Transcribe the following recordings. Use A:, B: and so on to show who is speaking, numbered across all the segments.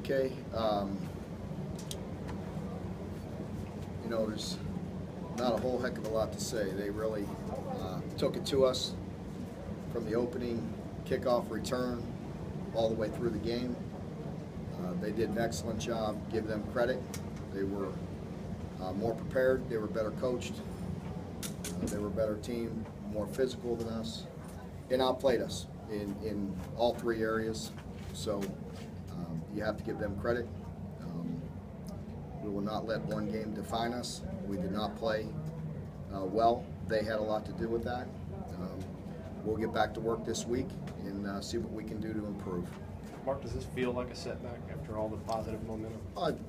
A: Okay. You know, there's not a whole heck of a lot to say. They really took it to us from the opening kickoff return all the way through the game. They did an excellent job. Give them credit. They were more prepared. They were better coached. They were a better team, more physical than us, and outplayed us in all three areas. So you have to give them credit. We will not let one game define us. We did not play well. They had a lot to do with that. We'll get back to work this week and see what we can do to improve.
B: Mark, does this feel like a setback after all the positive momentum?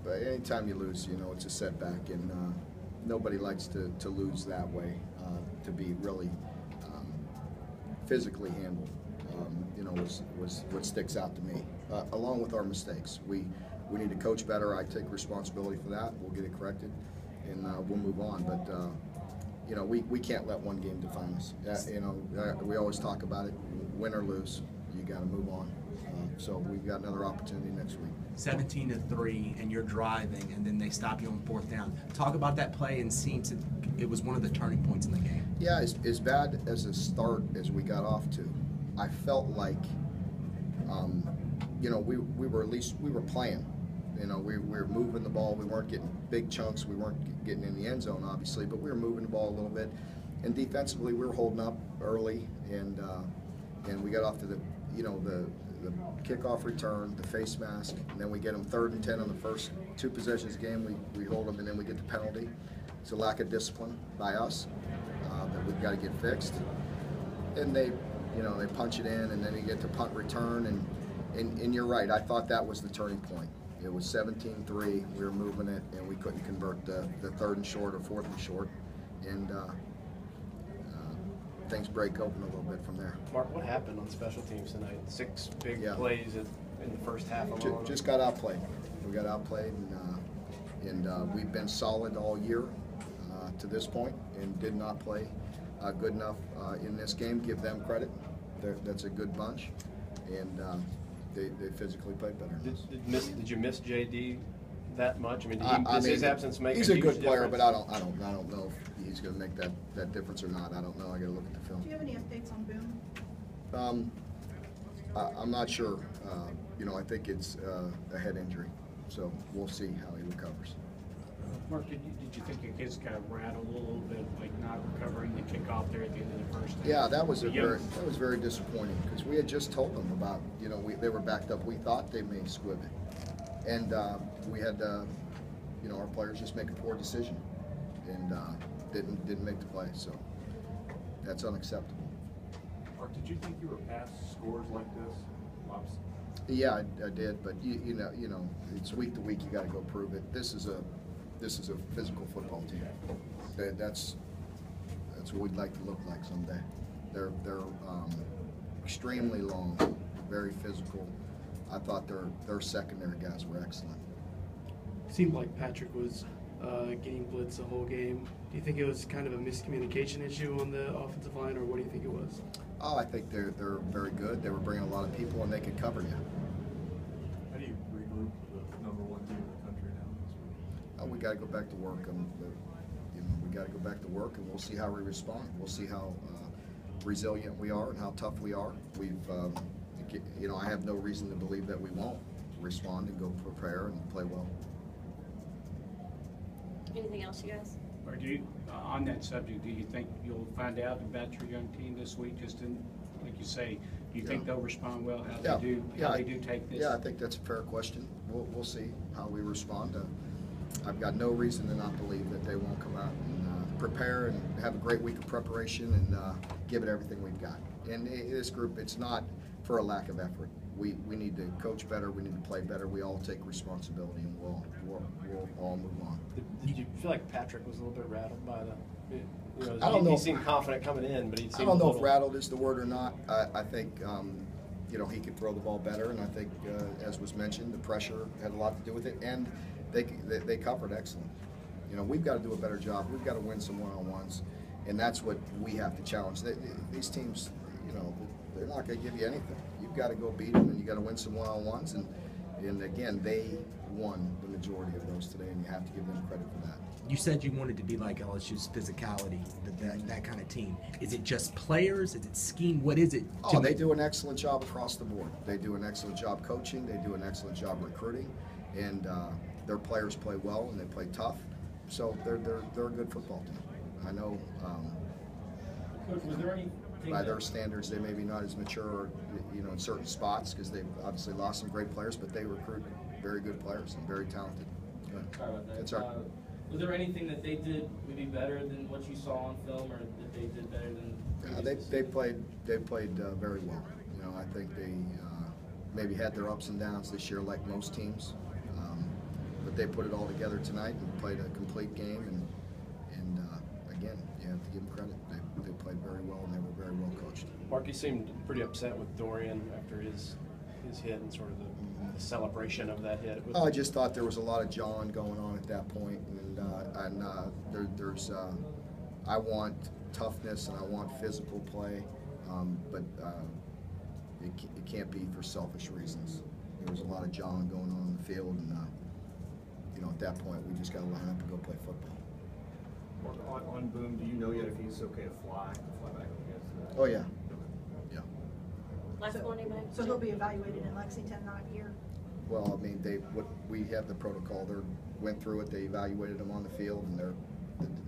A: Anytime you lose, you know, it's a setback, and nobody likes to lose that way, to be really physically handled, you know, was what sticks out to me, along with our mistakes. We need to coach better. I take responsibility for that. We'll get it corrected, and we'll move on. But you know, we can't let one game define us. You know, we always talk about it, win or lose, you got to move on. So we've got another opportunity next week.
C: 17-3, and you're driving, and then they stop you on fourth down. Talk about that play, and seems it was one of the turning points in the game.
A: Yeah, as bad as a start as we got off to, I felt like, you know, we were playing. You know, we were moving the ball. We weren't getting big chunks. We weren't getting in the end zone, obviously, but we were moving the ball a little bit. And defensively, we were holding up early, and we got off to the, you know, the kickoff return, the face mask, and then we get them 3rd and 10 on the first 2 possessions of the game. We hold them, and then we get the penalty. It's a lack of discipline by us that we've got to get fixed. And they, you know, they punch it in, and then you get to punt return, and you're right. I thought that was the turning point. It was 17-3. We were moving it, and we couldn't convert the 3rd and short or 4th and short, and things break open a little bit from there.
B: Mark, what happened on special teams tonight? 6 big plays in the first half alone.
A: Just got outplayed. We got outplayed, and we've been solid all year to this point, and did not play good enough in this game. Give them credit. That's a good bunch, and they physically played better.
B: Did you miss JD that much? I mean, does his absence make a huge
A: difference? He's a good player,
B: difference?
A: but I don't know if he's going to make that difference or not. I don't know. I got to look at the film.
D: Do you have any updates on Boone?
A: I'm not sure. You know, I think it's a head injury, so we'll see how he recovers.
E: Mark, did you think your kids kind of rattled a little bit, like not recovering the kickoff there at the end of the first half?
A: Yeah, that was very disappointing, because we had just told them about, you know, they were backed up. We thought they may squib it, and we had you know, our players just make a poor decision, and didn't make the play. So that's unacceptable.
F: Mark, did you think you were past scores like this?
A: Yeah, I did, but you know, it's week to week. You got to go prove it. This is a physical football team. That's what we'd like to look like someday. They're extremely long, very physical. I thought their secondary guys were excellent.
G: Seemed like Patrick was getting blitzed the whole game. Do you think it was kind of a miscommunication issue on the offensive line, or what do you think it was?
A: Oh, I think they're very good. They were bringing a lot of people, and they could cover you.
F: How do you regroup the #1 team in the country now this week?
A: Oh, we got to go back to work. You know, we got to go back to work, and we'll see how we respond. We'll see how resilient we are and how tough we are. You know, I have no reason to believe that we won't respond and go prepare and play well.
H: Anything else, you guys?
E: Or on that subject, do you think you'll find out about your young team this week? Just in, like you say, do you think they'll respond well? How they do take this?
A: Yeah, I think that's a fair question. We'll see how we respond. I've got no reason to not believe that they won't come out and prepare and have a great week of preparation and give it everything we've got. And this group, it's not for a lack of effort. We need to coach better. We need to play better. We all take responsibility, and we'll all move on.
B: Did you feel like Patrick was a little bit rattled by the? You know,
A: I don't know.
B: He seemed confident coming in, but he seemed.
A: I don't know if rattled is the word or not. I think you know, he could throw the ball better, and I think, as was mentioned, the pressure had a lot to do with it, and they covered excellent. You know, we've got to do a better job. We've got to win some one-on-ones, and that's what we have to challenge. These teams, you know, they're not going to give you anything. You've got to go beat them, and you got to win some one-on-ones, and And again, they won the majority of those today, and you have to give them credit for that.
C: You said you wanted to be like LSU's physicality, that kind of team. Is it just players? Is it scheme? What is it?
A: Oh, they do an excellent job across the board. They do an excellent job coaching. They do an excellent job recruiting, and their players play well and they play tough. So they're a good football team. I know.
H: Coach, was there anything
A: by their standards, they may be not as mature, in certain spots because they've obviously lost some great players, but they recruit very good players and very talented.
H: Sorry about that.
A: It's all right.
H: Was there anything that they did maybe better than what you saw on film, or that they did better than?
A: They played very well. I think they maybe had their ups and downs this year, like most teams, but they put it all together tonight and played a complete game. And again, you have to give them credit. They played very well and they were very well coached.
B: Mark, you seemed pretty upset with Dorian after his hit and sort of the celebration of that hit.
A: I just thought there was a lot of jawing going on at that point, and I want toughness and I want physical play, but it can't be for selfish reasons. There was a lot of jawing going on in the field, and at that point we just got to line up and go play football.
F: On Boom, do you know yet if he's okay to fly back against that?
A: Oh yeah. Yeah.
I: Last one, anybody?
D: So he'll be evaluated in Lexington, not here?
A: Well, I mean, we have the protocol. They went through it. They evaluated him on the field, and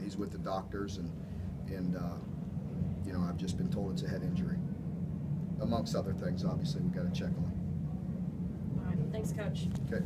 A: he's with the doctors, and I've just been told it's a head injury, amongst other things. Obviously, we've got to check on him.
I: All right, thanks, Coach.
A: Okay.